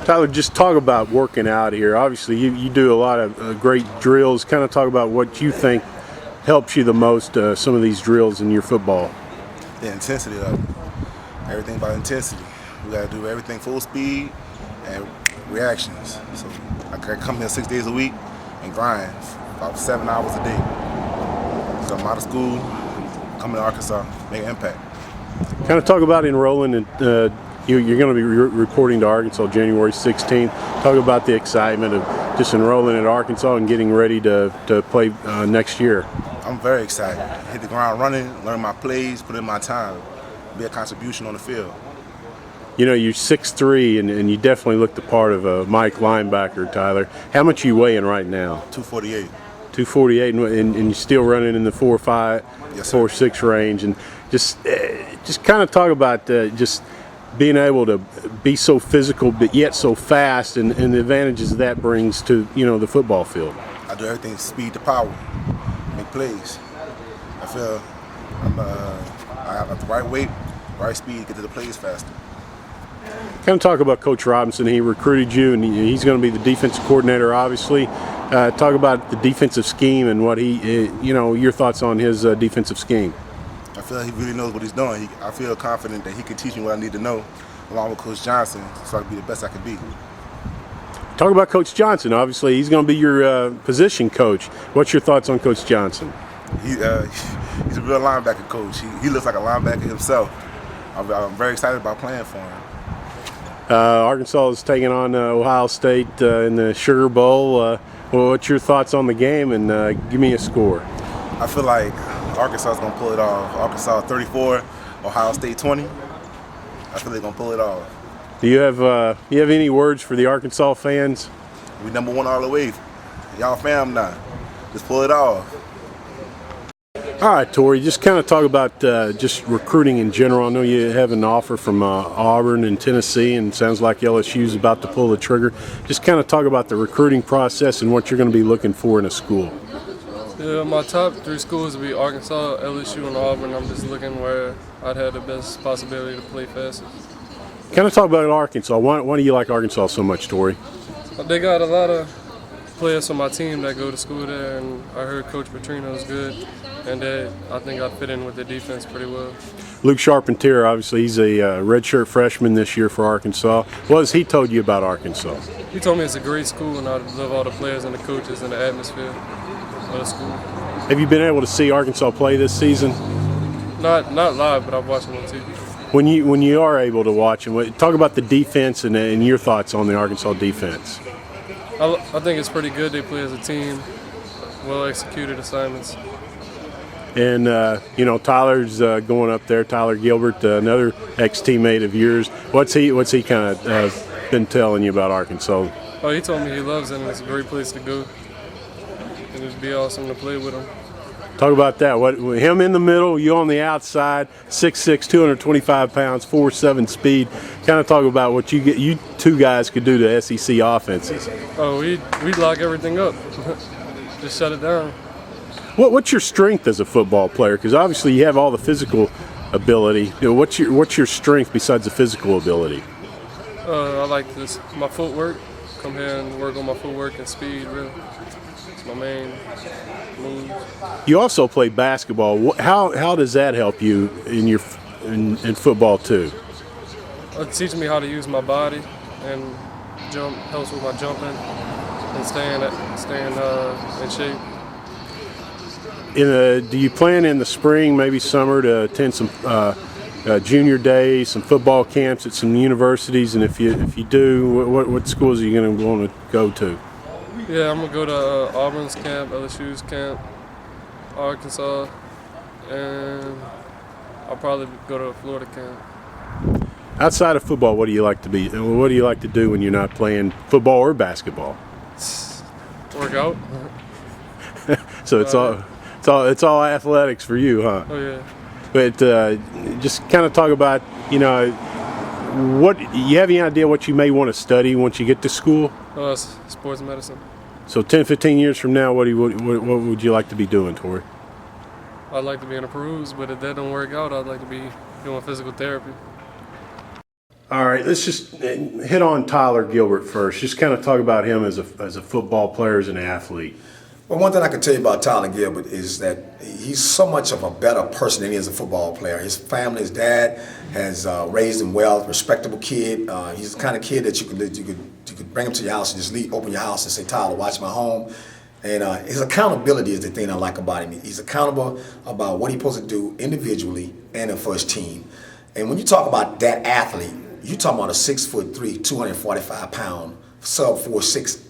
Tyler, just talk about working out here. Obviously, you do a lot of great drills. Kind of talk about what you think helps you the most, some of these drills in your football. The intensity of it. Everything about intensity. We got to do everything full speed and reactions. So I come here 6 days a week and grind about 7 hours a day. So I'm out of school, coming to Arkansas, make an impact. Kind of talk about enrolling in you're going to be reporting to Arkansas January 16th. Talk about the excitement of just enrolling at Arkansas and getting ready to play next year. I'm very excited. Hit the ground running, learn my plays, put in my time, be a contribution on the field. You know, you're 6'3", and you definitely look the part of a Mike linebacker, Tyler. How much are you weighing right now? 248. 248, and you're still running in the 4.5, yes, 4.6 range. And just kind of talk about just being able to be so physical but yet so fast, and the advantages that brings to the football field. I do everything speed to power, make plays. I feel I have the right weight, right speed, get to the plays faster. Kind of talk about Coach Robinson. He recruited you, and he's going to be the defensive coordinator, obviously. Talk about the defensive scheme and what your thoughts on his defensive scheme. I feel he really knows what he's doing. I feel confident that he can teach me what I need to know, along with Coach Johnson, so I can be the best I can be. Talk about Coach Johnson. Obviously, he's going to be your position coach. What's your thoughts on Coach Johnson? He's a real linebacker coach. He looks like a linebacker himself. I'm very excited about playing for him. Arkansas is taking on Ohio State in the Sugar Bowl. What's your thoughts on the game, and give me a score? I feel like Arkansas is going to pull it off. Arkansas 34, Ohio State 20. I feel they're going to pull it off. Do you have any words for the Arkansas fans? We #1 all the way. Y'all fam now. Just pull it off. All right, Tori, just kind of talk about just recruiting in general. I know you have an offer from Auburn and Tennessee, and it sounds like LSU's about to pull the trigger. Just kind of talk about the recruiting process and what you're going to be looking for in a school. Yeah, my top 3 schools would be Arkansas, LSU, and Auburn. I'm just looking where I'd have the best possibility to play fastest. Kind of talk about Arkansas. Why do you like Arkansas so much, Tori? They got a lot of players on my team that go to school there, and I heard Coach Petrino is good, and I think I fit in with the defense pretty well. Luke Charpentier, obviously, he's a redshirt freshman this year for Arkansas. What has he told you about Arkansas? He told me it's a great school, and I love all the players and the coaches and the atmosphere of the school. Have you been able to see Arkansas play this season? Not live, but I've watched them on TV. When you are able to watch them, talk about the defense and your thoughts on the Arkansas defense. I think it's pretty good. They play as a team, well-executed assignments. And, Tyler's going up there, Tyler Gilbert, another ex-teammate of yours. What's he kind of been telling you about Arkansas? Oh, he told me he loves it, and it's a great place to go. And it'd be awesome to play with him. Talk about that. Him in the middle, you on the outside, 6'6", 225 pounds, 4.7 speed. Kind of talk about what you two guys could do to SEC offenses. Oh, we'd lock everything up. Just shut it down. What's your strength as a football player? Because obviously you have all the physical ability. What's your strength besides the physical ability? I like my footwork. Come here and work on my footwork and speed. Really, it's my main move. You also play basketball. How does that help you in football too? It teaches me how to use my body and jump. Helps with my jumping and staying in shape. Do you plan in the spring, maybe summer, to attend some junior days, some football camps at some universities? And if you do, what schools are you going to want to go to? Yeah, I'm going to go to Auburn's camp, LSU's camp, Arkansas, and I'll probably go to a Florida camp. Outside of football, what do you like to do when you're not playing football or basketball? Work out. So it's all athletics for you, huh? Oh yeah. But just kind of talk about, what you have any idea what you may want to study once you get to school? Sports medicine. So 10, 15 years from now, what would you like to be doing, Tori? I'd like to be in a Peru's, but if that don't work out, I'd like to be doing physical therapy. All right, let's just hit on Tyler Gilbert first. Just kind of talk about him as a football player, as an athlete. Well, one thing I can tell you about Tyler Gilbert is that he's so much of a better person than he is a football player. His family, his dad has raised him well, respectable kid. He's the kind of kid that you could bring him to your house and just open your house and say, Tyler, watch my home. And his accountability is the thing I like about him. He's accountable about what he's supposed to do individually and for his team. And when you talk about that athlete, you're talking about a 6'3", 245-pound, sub-4'6"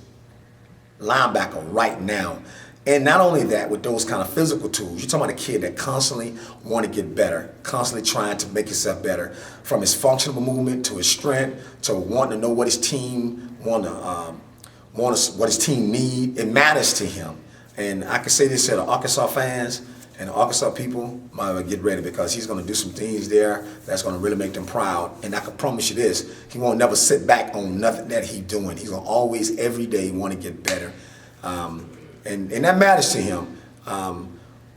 linebacker right now. And not only that, with those kind of physical tools, you're talking about a kid that constantly want to get better, constantly trying to make himself better, from his functional movement to his strength to wanting to know what his team what his team need. It matters to him. And I can say this to the Arkansas fans and the Arkansas people, might get ready, because he's going to do some things there that's going to really make them proud. And I can promise you this, he won't never sit back on nothing that he's doing. He's going to always, every day, want to get better. And that matters to him.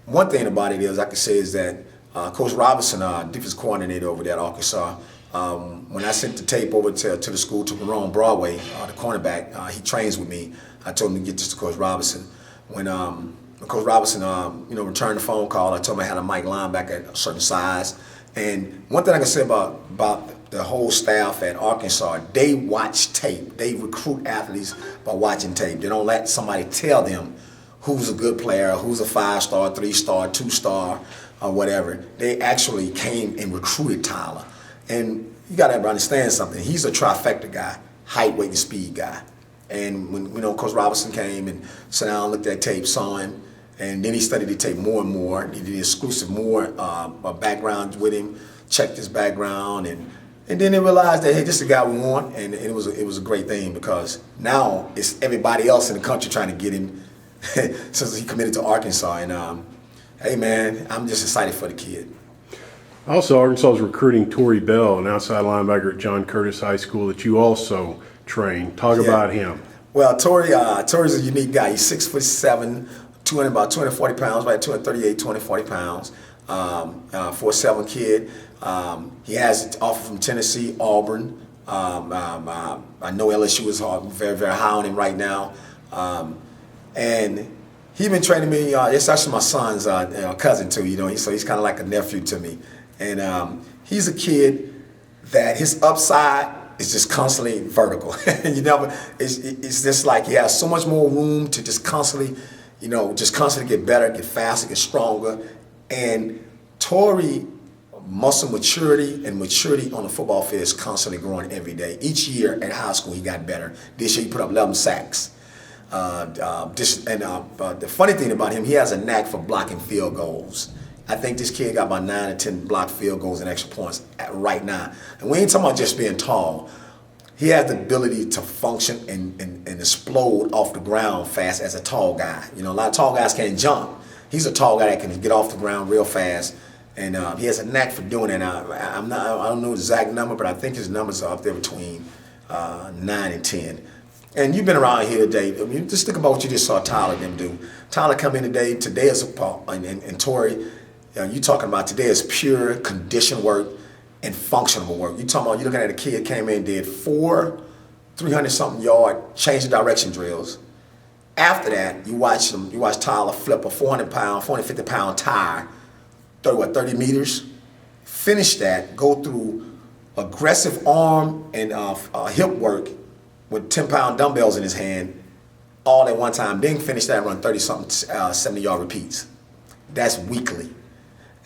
One thing about it is, I can say is that Coach Robinson, defense coordinator over there at Arkansas, when I sent the tape over to the school, to Marone Broadway, the cornerback, he trains with me. I told him to get this to Coach Robinson. When Coach Robinson, returned the phone call, I told him I had a Mike linebacker at a certain size. And one thing I can say about the whole staff at Arkansas, they watch tape. They recruit athletes by watching tape. They don't let somebody tell them who's a good player, who's a 5-star, 3-star, 2-star, or whatever. They actually came and recruited Tyler. And you got to understand something. He's a trifecta guy, height, weight, and speed guy. And when Coach Robinson came and sat down and looked at tape, saw him, and then he studied the tape more and more. He did exclusive more background with him, checked his background, and then they realized that, hey, this is the guy we want. And it was a great thing, because now it's everybody else in the country trying to get him since he committed to Arkansas. And hey, man, I'm just excited for the kid. Also, Arkansas is recruiting Torrey Bell, an outside linebacker at John Curtis High School that you also train. Talk about him. Well, Torrey's a unique guy. He's 6'7", about 240 pounds, right? 238, 240 pounds. 4'7" kid. He has an offer from Tennessee, Auburn. I know LSU is very, very high on him right now. And he's been training me. It's actually my son's cousin too. So he's kind of like a nephew to me. And he's a kid that his upside is just constantly vertical. It's just like he has so much more room to just constantly get better, get faster, get stronger. And Torrey, muscle maturity and maturity on the football field is constantly growing every day. Each year at high school, he got better. This year, he put up 11 sacks. The funny thing about him, he has a knack for blocking field goals. I think this kid got about 9 or 10 blocked field goals and extra points right now. And we ain't talking about just being tall. He has the ability to function and explode off the ground fast as a tall guy. A lot of tall guys can't jump. He's a tall guy that can get off the ground real fast. And he has a knack for doing that. I don't know the exact number, but I think his numbers are up there between 9 and 10. And you've been around here today. Just think about what you just saw Tyler and them do. Tyler come in today. Today is and Torrey. You talking about today is pure condition work and functional work. You're looking at a kid came in and did 4 300-something yard change of direction drills. After that, you watch Tyler flip a 450-pound tire, 30 meters. Finish that, go through aggressive arm and hip work with 10-pound dumbbells in his hand, all at one time. Then finish that and run 30-something 70-yard repeats. That's weekly.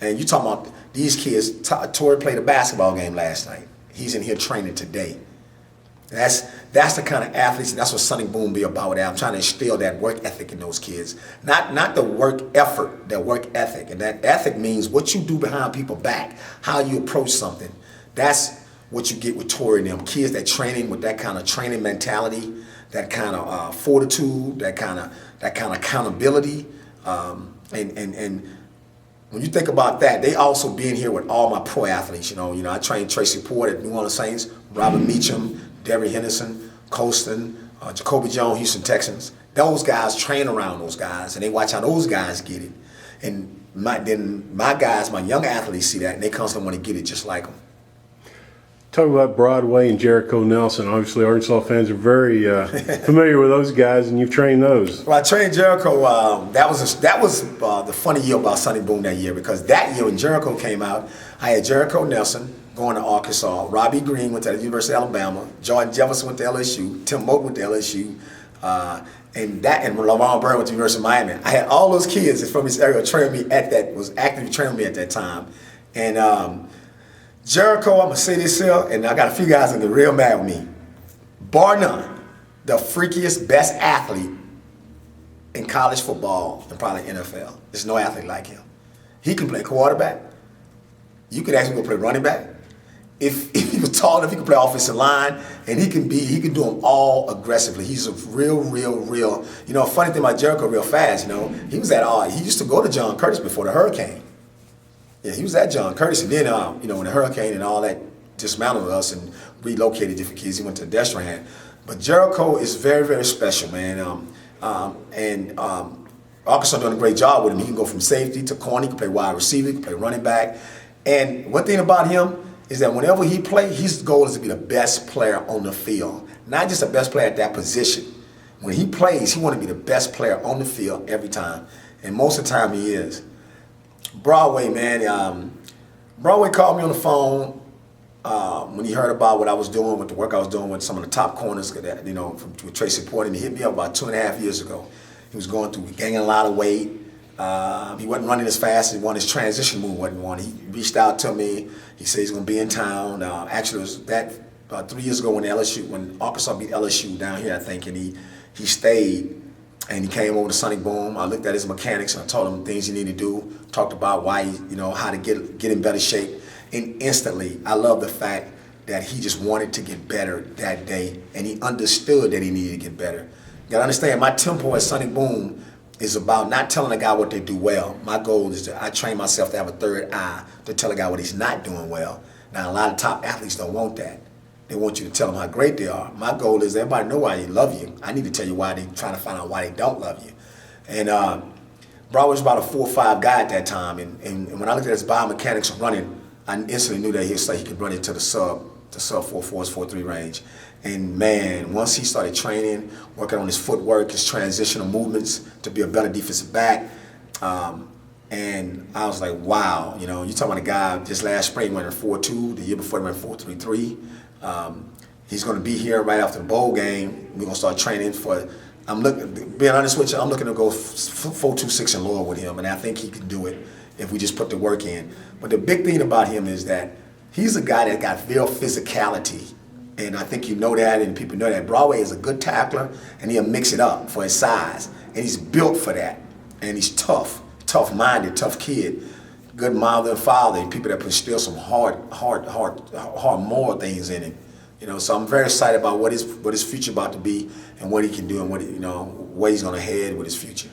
And you talking about these kids. Torrey played a basketball game last night. He's in here training today. That's the kind of athletes, and that's what Sonny Boom be about. I'm trying to instill that work ethic in those kids. Not the work effort, the work ethic. And that ethic means what you do behind people's back, how you approach something. That's what you get with Torrey and them. Kids that training with that kind of training mentality, that kind of fortitude, that kind of accountability. And when you think about that, they also being here with all my pro athletes. I trained Tracy Port at New Orleans Saints, Robert Meacham, Derry Henderson, Colston, Jacoby Jones, Houston Texans. Those guys train around those guys, and they watch how those guys get it. And my guys, my young athletes see that, and they constantly want to get it just like them. Talk about Broadway and Jericho Nelson. Obviously, Arkansas fans are very familiar with those guys, and you've trained those. Well, I trained Jericho. That was the funny year about Sonny Boom that year, because that year when Jericho came out, I had Jericho Nelson going to Arkansas, Robbie Green went to the University of Alabama, Jordan Jefferson went to LSU, Tim Moten went to LSU, and LaVon Byrd went to the University of Miami. I had all those kids from this area was actively training me at that time, and. Jericho, I'm going to say this here, and I got a few guys that are real mad with me. Bar none, the freakiest, best athlete in college football and probably NFL. There's no athlete like him. He can play quarterback. You could ask him to play running back. If he was tall enough, he could play offensive line, and he can do them all aggressively. He's a real. Funny thing about Jericho, real fast, he was he used to go to John Curtis before the hurricane. Yeah, he was at John Curtis, and then when the hurricane and all that dismantled us and relocated different kids, he went to Destrehan. But Jericho is very, very special, man. Arkansas doing a great job with him. He can go from safety to corner. He can play wide receiver. He can play running back. And one thing about him is that whenever he plays, his goal is to be the best player on the field, not just the best player at that position. When he plays, he wants to be the best player on the field every time, and most of the time he is. Broadway, man. Broadway called me on the phone when he heard about what I was doing, with the work I was doing with some of the top corners, with Tracy Porter. And he hit me up about 2.5 years ago. He was going through gaining a lot of weight. He wasn't running as fast as he wanted. His transition move wasn't one. He reached out to me. He said he's going to be in town. Actually, it was that about 3 years ago when Arkansas beat LSU down here, I think, and he stayed. And he came over to Sonny Boom. I looked at his mechanics and I told him things he needed to do. Talked about why, how to get in better shape. And instantly, I love the fact that he just wanted to get better that day, and he understood that he needed to get better. You gotta understand, my tempo at Sonny Boom is about not telling a guy what they do well. My goal is I train myself to have a third eye to tell a guy what he's not doing well. Now, a lot of top athletes don't want that. They want you to tell them how great they are. My goal is everybody know why they love you. I need to tell you why they're trying to find out why they don't love you. And Broadway was about a 4-5 guy at that time. And when I looked at his biomechanics running, I instantly knew that he could run into the sub 4.4s, 4.3 range. And man, once he started training, working on his footwork, his transitional movements to be a better defensive back, and I was like, wow, you're talking about a guy just last spring running 4.2, the year before he ran 4.33. He's going to be here right after the bowl game. We're going to start training being honest with you, I'm looking to go 4.26 and lower with him, and I think he can do it if we just put the work in. But the big thing about him is that he's a guy that got real physicality, and I think you know that, and people know that. Broadway is a good tackler, and he'll mix it up for his size, and he's built for that, and he's tough-minded, tough kid. Good mother and father, and people that can still some hard moral things in him. So I'm very excited about what his future about to be and what he can do and where he's going to head with his future.